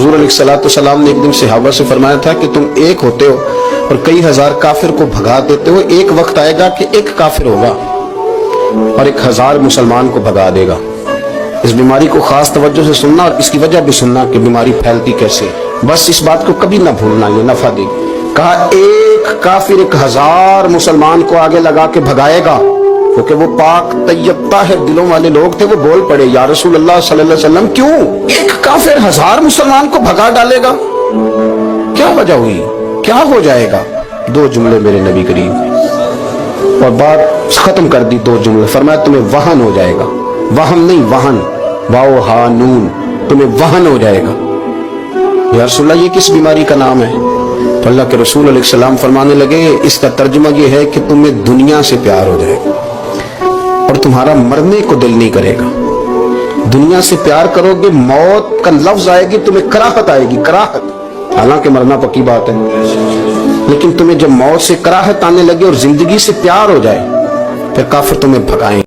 حضور علیہ الصلوۃ والسلام نے ایک دن صحابہ سے فرمایا تھا کہ تم ایک ہوتے ہو اور کئی ہزار کافر کو بھگا دیتے ہو، ایک وقت آئے گا کہ ایک کافر ہوگا اور 1000 مسلمان کو بھگا دے گا۔ اس بیماری کو خاص توجہ سے سننا اور اس کی وجہ بھی سننا کہ بیماری پھیلتی کیسے، بس اس بات کو کبھی نہ بھولنا، یہ نفع دے گی۔ کہا ایک کافر 1000 مسلمان کو آگے لگا کے بھگائے گا، کیونکہ وہ پاک طیب طاہر دلوں والے لوگ تھے۔ وہ بول پڑے یا رسول اللہ صلی اللہ علیہ وسلم کیوں ایک کافر 1000 مسلمان کو بھگا ڈالے گا؟ کیا وجہ ہوئی، کیا ہو جائے گا؟ 2 جملے میرے نبی کریم نے، اور بات ختم کر دی 2 جملے۔ فرمایا تمہیں وہن ہو جائے گا، وہم نہیں وہن، واو ہا نون، تمہیں وہن ہو جائے گا۔ یا رسول اللہ یہ کس بیماری کا نام ہے؟ تو اللہ کے رسول علیہ السلام فرمانے لگے اس کا ترجمہ یہ ہے کہ تمہیں دنیا سے پیار ہو جائے گا اور تمہارا مرنے کو دل نہیں کرے گا۔ دنیا سے پیار کرو گے، موت کا لفظ آئے گی تمہیں کراہت آئے گی، کراہت، حالانکہ مرنا پکی بات ہے، لیکن تمہیں جب موت سے کراہت آنے لگے اور زندگی سے پیار ہو جائے پھر کافر تمہیں بھگائیں۔